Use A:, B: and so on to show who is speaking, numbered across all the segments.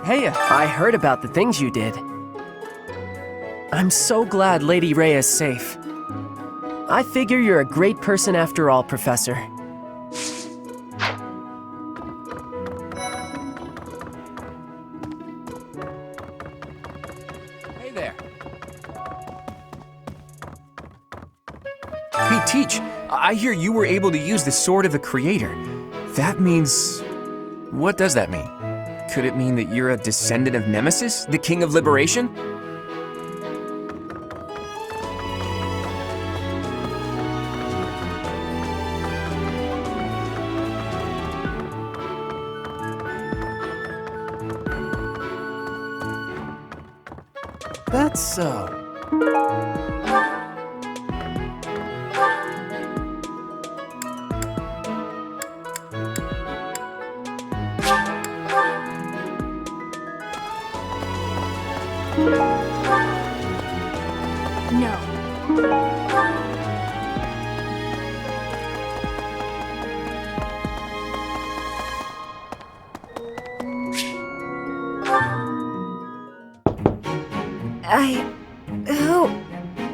A: Hey, I heard about the things you did. I'm so glad Lady Rhea is safe. I figure you're a great person after all, Professor.
B: Hey there. Hey, Teach, I hear you were able to use the Sword of the Creator. That means... What does that mean? Could it mean that you're a descendant of Nemesis, the King of Liberation?
A: That's so.
C: No.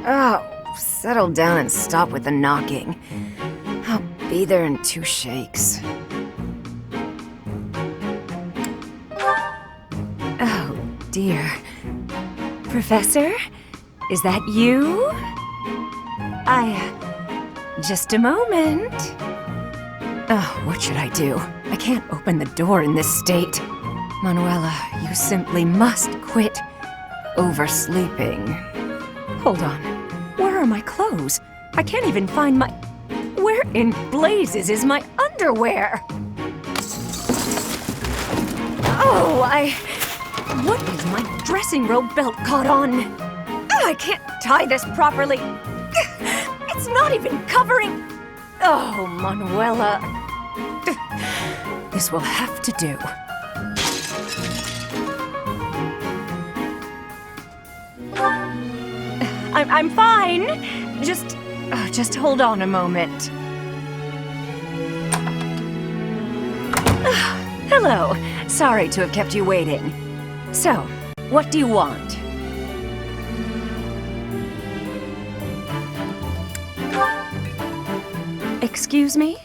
C: Oh, settle down and stop with the knocking. I'll be there in 2 shakes. Oh, dear. Professor? Is that you? Just a moment. Oh, what should I do? I can't open the door in this state. Manuela, you simply must quit oversleeping. Hold on. Where are my clothes? I can't even find my... Where in blazes is my underwear? Oh, What is my dressing robe belt caught on? I can't tie this properly. It's not even covering... Oh, Manuela. This will have to do. I'm fine. Just hold on a moment. Hello. Sorry to have kept you waiting. So, what do you want? Excuse me?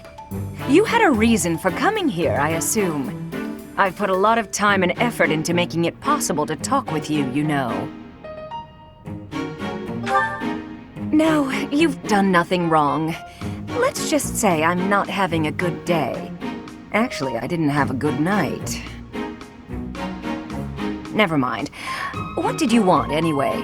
C: You had a reason for coming here, I assume. I've put a lot of time and effort into making it possible to talk with you, you know. No, you've done nothing wrong. Let's just say I'm not having a good day. Actually, I didn't have a good night. Never mind. What did you want, anyway?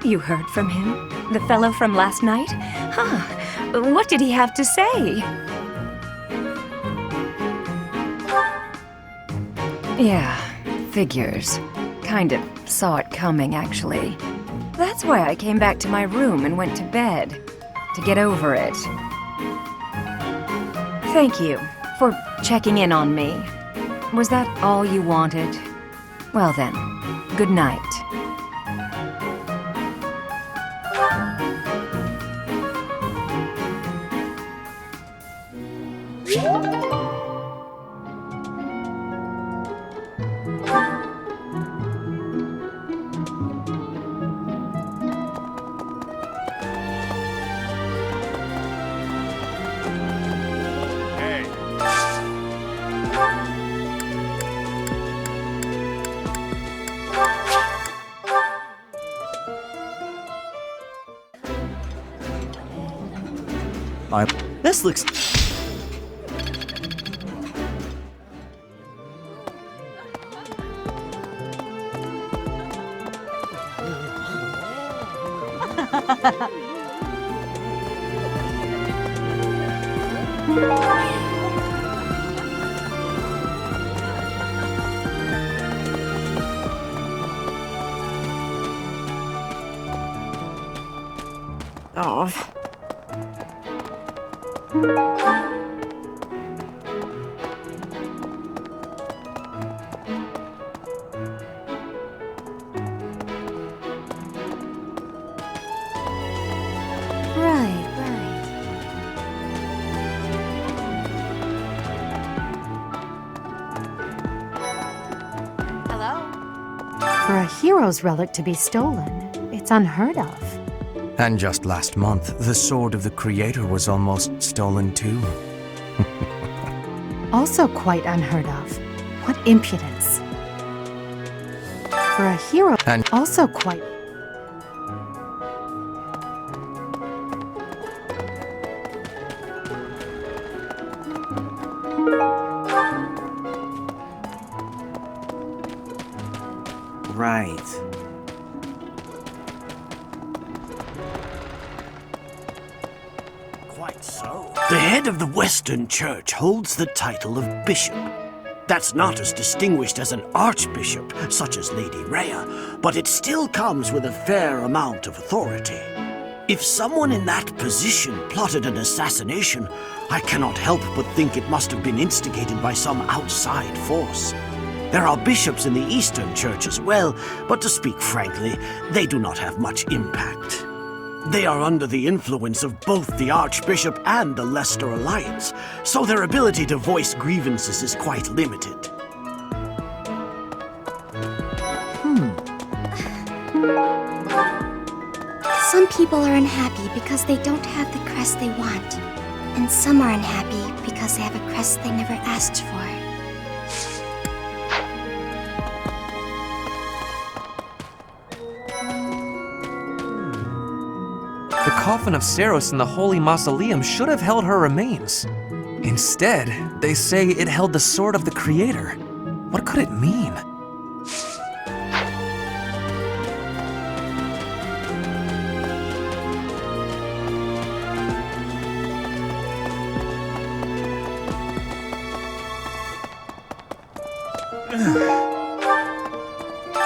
C: You heard from him? The fellow from last night? Huh. What did he have to say? Yeah, figures. Kind of saw it coming, actually. That's why I came back to my room and went to bed. To get over it. Thank you for checking in on me. Was that all you wanted? Well then, good night.
A: This looks... Oh.
D: hero's relic to be stolen. It's unheard of.
E: And just last month, the sword of the creator was almost stolen too.
D: Also quite unheard of. What impudence. For a hero,
E: And
D: also quite...
F: Right.
G: Quite so. The head of the Western Church holds the title of bishop. That's not as distinguished as an archbishop, such as Lady Rhea, but it still comes with a fair amount of authority. If someone in that position plotted an assassination, I cannot help but think it must have been instigated by some outside force. There are bishops in the Eastern Church as well, but to speak frankly, they do not have much impact. They are under the influence of both the Archbishop and the Leicester Alliance, so their ability to voice grievances is quite limited.
H: Some people are unhappy because they don't have the crest they want, and some are unhappy because they have a crest they never asked for.
E: the coffin of Saros in the Holy Mausoleum should have held her remains. Instead, they say it held the sword of the creator. What could it mean?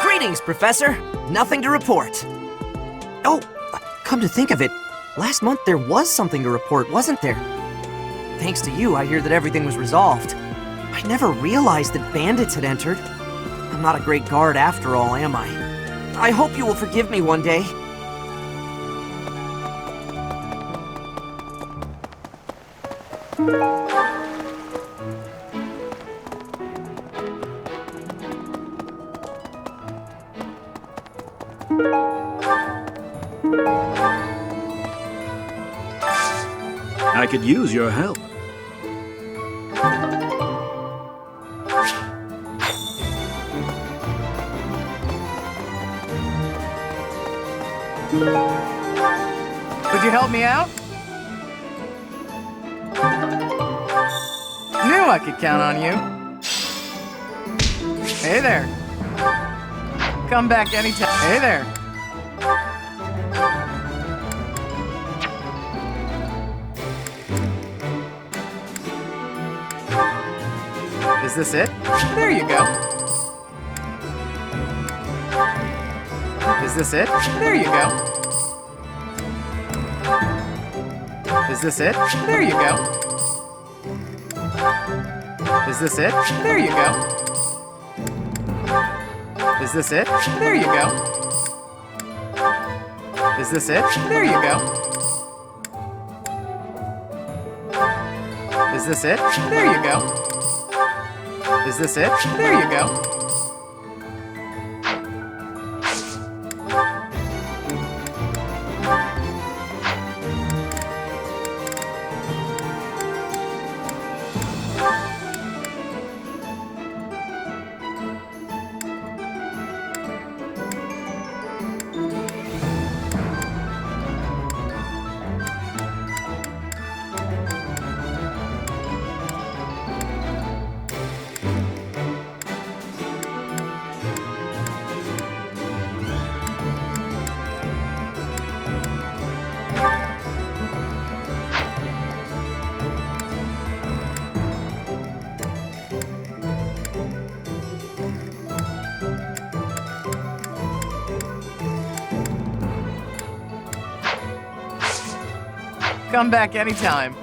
F: Greetings, Professor. Nothing to report. Oh, come to think of it, last month there was something to report, wasn't there? Thanks to you, I hear that everything was resolved. I never realized that bandits had entered. I'm not a great guard after all, am I? I hope you will forgive me one day.
G: I could use your help.
I: Could you help me out? Knew I could count on you. Hey there. Come back anytime. Hey there. Is this it? There you go. Is this it? There you go. Is this it? There you go. Is this it? There you go. Is this it? There you go. Is this it? There you go. Is this it? There you go. Is this it? There you go. Come back anytime.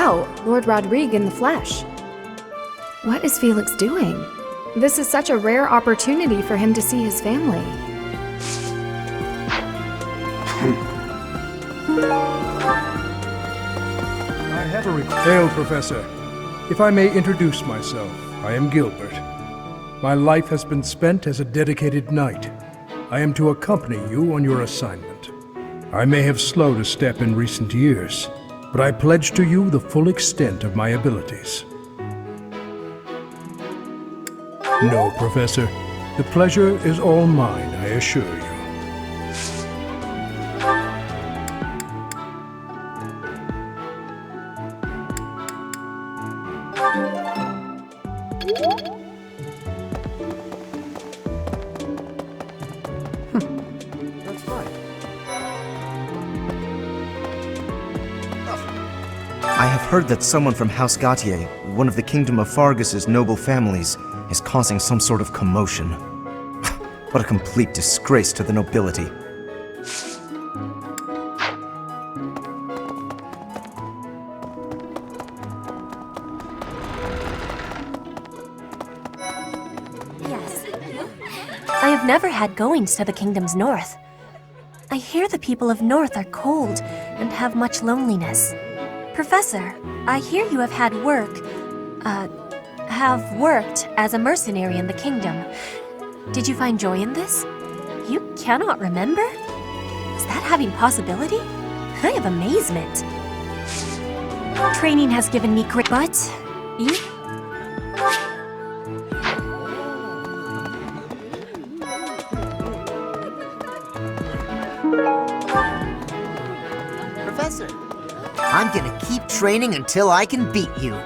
J: Wow, Lord Rodrigue in the flesh. What is Felix doing? This is such a rare opportunity for him to see his family.
K: I have a request. Hail, Professor. If I may introduce myself, I am Gilbert. My life has been spent as a dedicated knight. I am to accompany you on your assignment. I may have slowed a step in recent years, but I pledge to you the full extent of my abilities. No, Professor. The pleasure is all mine, I assure you.
I: That's fine.
L: I have heard that someone from House Gautier, one of the Kingdom of Fargus's noble families, is causing some sort of commotion. What a complete disgrace to the nobility.
M: Yes. I have never had goings to the kingdom's north. I hear the people of North are cold and have much loneliness. Professor, I hear you have worked as a mercenary in the kingdom. Did you find joy in this? You cannot remember? Is that having possibility? I have amazement. Training has given me great, but you...
F: Professor, I'm gonna keep training until I can beat you.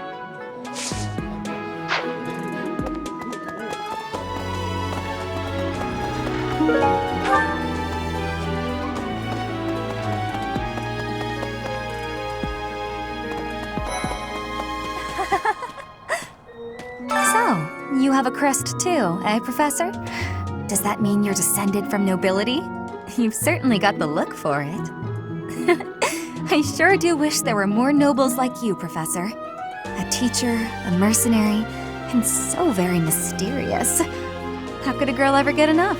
C: So, you have a crest too, eh, Professor? Does that mean you're descended from nobility? You've certainly got the look for it. I sure do wish there were more nobles like you, Professor. A teacher, a mercenary, and so very mysterious. How could a girl ever get enough?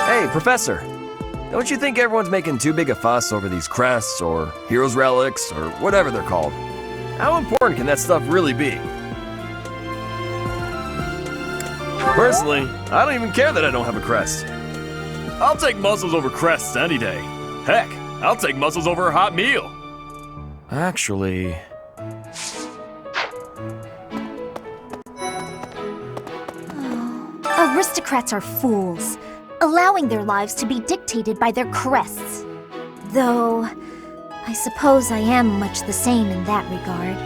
N: Hey, Professor. Don't you think everyone's making too big a fuss over these crests or heroes relics or whatever they're called? How important can that stuff really be? Personally, I don't even care that I don't have a crest. I'll take muscles over crests any day. Heck, I'll take muscles over a hot meal. Actually...
H: Aristocrats are fools, allowing their lives to be dictated by their crests. Though, I suppose I am much the same in that regard.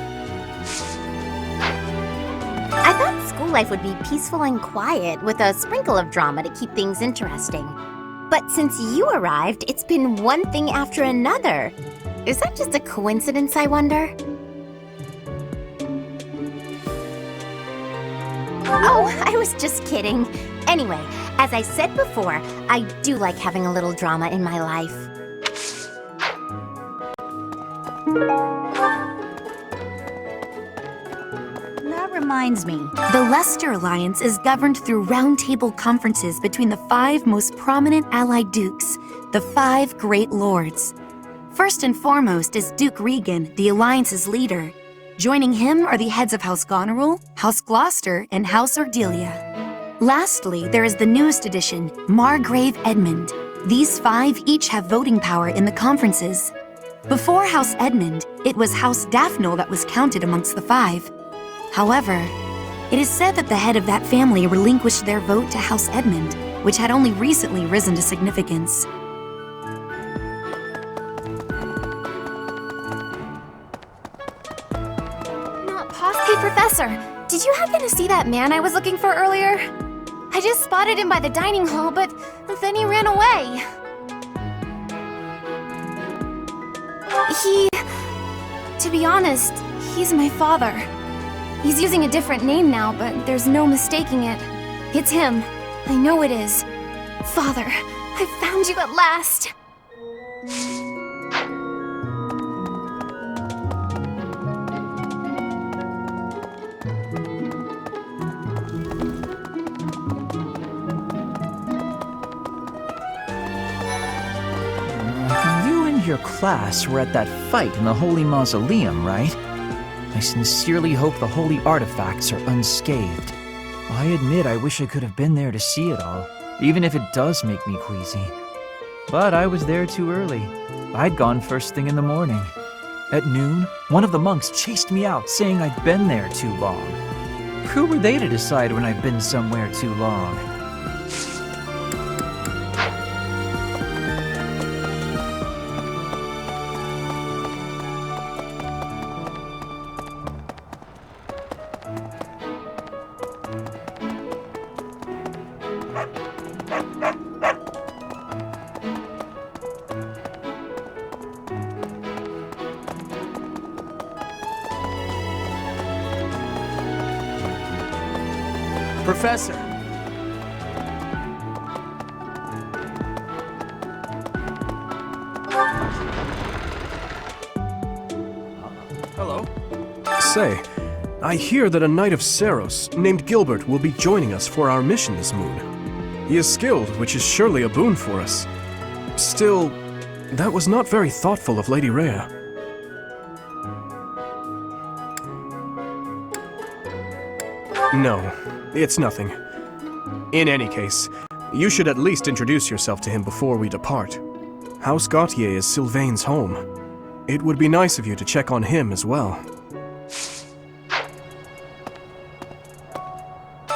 O: I thought school life would be peaceful and quiet, with a sprinkle of drama to keep things interesting. But since you arrived, it's been one thing after another. Is that just a coincidence, I wonder? Oh, I was just kidding. Anyway, as I said before, I do like having a little drama in my life.
C: That reminds me. The Leicester Alliance is governed through roundtable conferences between the 5 most prominent allied dukes, the 5 great lords. First and foremost is Duke Regan, the Alliance's leader. Joining him are the heads of House Goneril, House Gloucester, and House Ordelia. Lastly, there is the newest addition, Margrave Edmund. These 5 each have voting power in the conferences. Before House Edmund, it was House Daphnel that was counted amongst the 5. However, it is said that the head of that family relinquished their vote to House Edmund, which had only recently risen to significance.
H: Hey, Professor, did you happen to see that man I was looking for earlier? I just spotted him by the dining hall, but then he ran away. To be honest, he's my father. He's using a different name now, but there's no mistaking it. It's him. I know it is. Father, I found you at last.
P: You and your class were at that fight in the Holy Mausoleum, right? I sincerely hope the holy artifacts are unscathed. I admit I wish I could have been there to see it all, even if it does make me queasy. But I was there too early. I'd gone first thing in the morning. At noon, one of the monks chased me out, saying I'd been there too long. Who were they to decide when I've been somewhere too long?
A: Professor!
K: Hello. Say, I hear that a knight of Saros named Gilbert will be joining us for our mission this moon. He is skilled, which is surely a boon for us. Still, that was not very thoughtful of Lady Rhea. No, it's nothing. In any case, you should at least introduce yourself to him before we depart. House Gautier is Sylvain's home. It would be nice of you to check on him as well.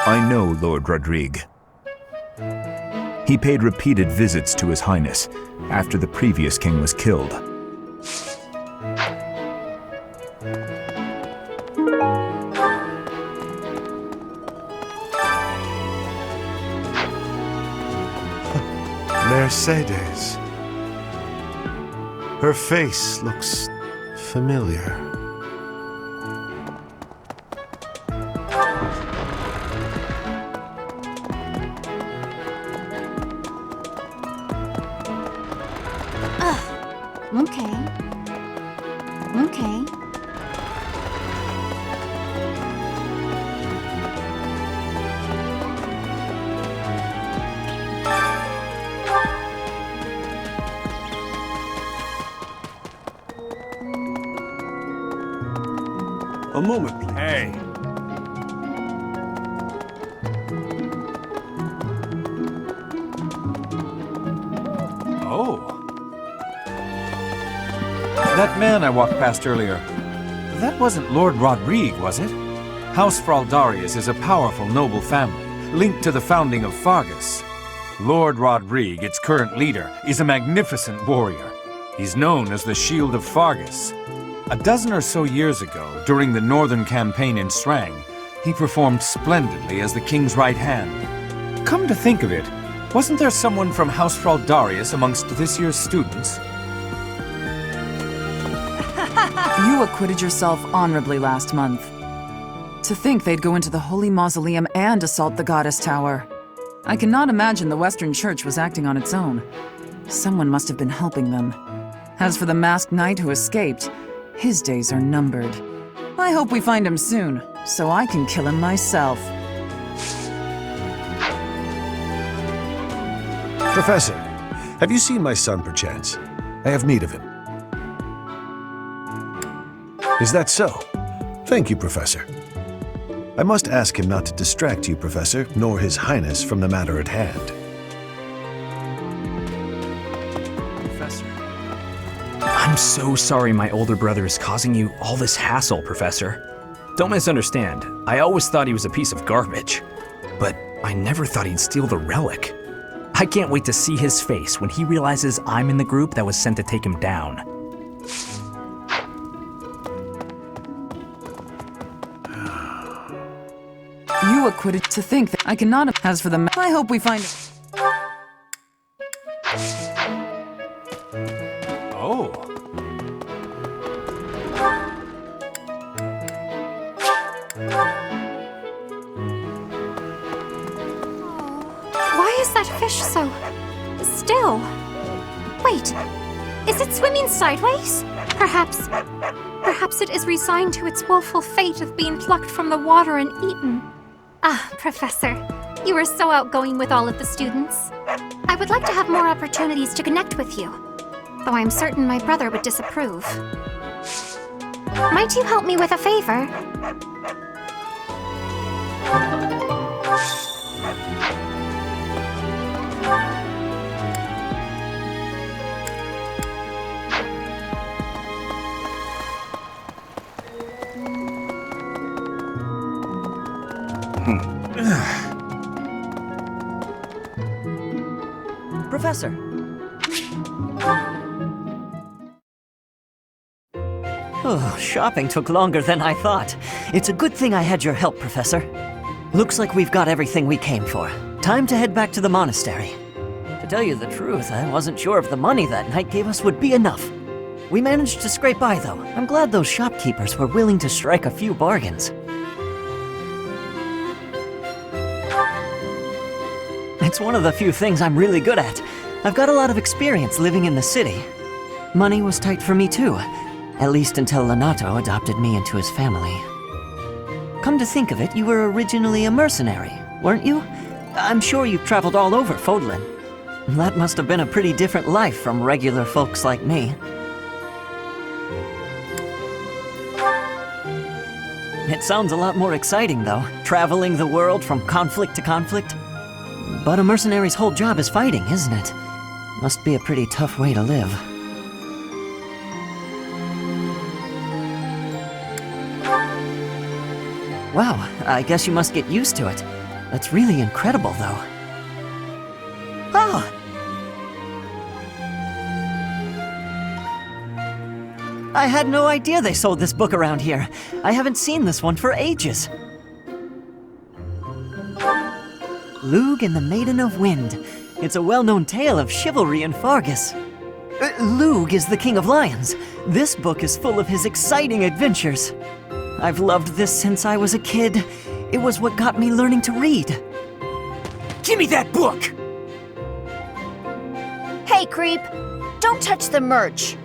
Q: I know Lord Rodrigue. He paid repeated visits to His Highness after the previous king was killed.
R: Mercedes. Her face looks familiar.
D: Okay. Okay.
R: A moment, please.
N: Hey.
E: Oh. That man I walked past earlier, that wasn't Lord Rodrigue, was it? House Fraldarius is a powerful noble family, linked to the founding of Fargus. Lord Rodrigue, its current leader, is a magnificent warrior. He's known as the Shield of Fargus. A dozen or so years ago, during the Northern Campaign in Strang, he performed splendidly as the king's right hand. Come to think of it, wasn't there someone from House Fraldarius amongst this year's students?
S: You acquitted yourself honorably last month. To think they'd go into the Holy Mausoleum and assault the Goddess Tower. I cannot imagine the Western Church was acting on its own. Someone must have been helping them. As for the masked knight who escaped, his days are numbered. I hope we find him soon, so I can kill him myself.
R: Professor, have you seen my son, perchance? I have need of him. Is that so? Thank you, Professor. I must ask him not to distract you, Professor, nor His Highness from the matter at hand.
B: Professor. I'm so sorry my older brother is causing you all this hassle, Professor. Don't misunderstand. I always thought he was a piece of garbage. But I never thought he'd steal the relic. I can't wait to see his face when he realizes I'm in the group that was sent to take him down.
S: You acquitted to think that I cannot. As for the I hope we find.
E: Oh.
T: that fish so still? Wait, is it swimming sideways? Perhaps it is resigned to its woeful fate of being plucked from the water and eaten.
H: Ah, Professor, you are so outgoing with all of the students. I would like to have more opportunities to connect with you, though I'm certain my brother would disapprove. Might you help me with a favor?
F: Professor. Oh, shopping took longer than I thought. It's a good thing I had your help, Professor. Looks like we've got everything we came for. Time to head back to the monastery. To tell you the truth, I wasn't sure if the money that knight gave us would be enough. We managed to scrape by, though. I'm glad those shopkeepers were willing to strike a few bargains. It's one of the few things I'm really good at. I've got a lot of experience living in the city. Money was tight for me too, at least until Lenato adopted me into his family. Come to think of it, you were originally a mercenary, weren't you? I'm sure you've traveled all over Fodlan. That must have been a pretty different life from regular folks like me. It sounds a lot more exciting though, traveling the world from conflict to conflict. But a mercenary's whole job is fighting, isn't it? Must be a pretty tough way to live. Wow, I guess you must get used to it. That's really incredible, though. Oh! I had no idea they sold this book around here. I haven't seen this one for ages. Lugh and the Maiden of Wind. It's a well-known tale of chivalry in Fargus. Lugh is the King of Lions. This book is full of his exciting adventures. I've loved this since I was a kid. It was what got me learning to read.
U: Give me that book!
V: Hey, creep! Don't touch the merch!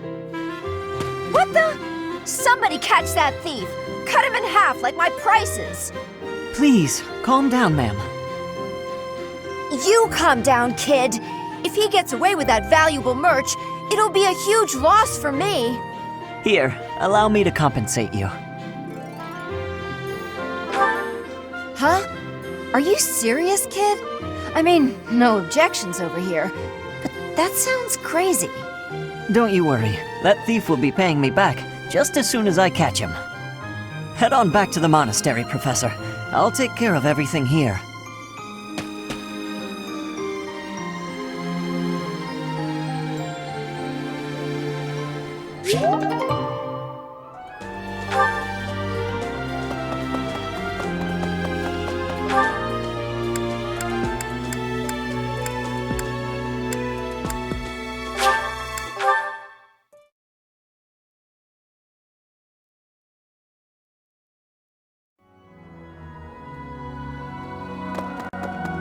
V: What the? Somebody catch that thief! Cut him in half like my prices!
F: Please, calm down, ma'am.
V: You calm down, kid! If he gets away with that valuable merch, it'll be a huge loss for me!
F: Here, allow me to compensate you.
V: Huh? Are you serious, kid? I mean, no objections over here, but that sounds crazy.
F: Don't you worry. That thief will be paying me back just as soon as I catch him. Head on back to the monastery, Professor. I'll take care of everything here.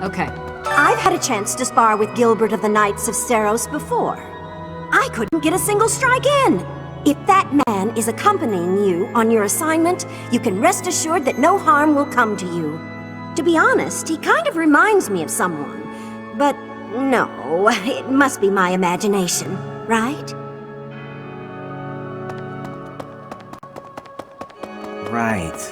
W: Okay.
X: I've had a chance to spar with Gilbert of the Knights of Seros before. I couldn't get a single strike in. If that man is accompanying you on your assignment, you can rest assured that no harm will come to you. To be honest, he kind of reminds me of someone. But no, it must be my imagination, right?
L: Right.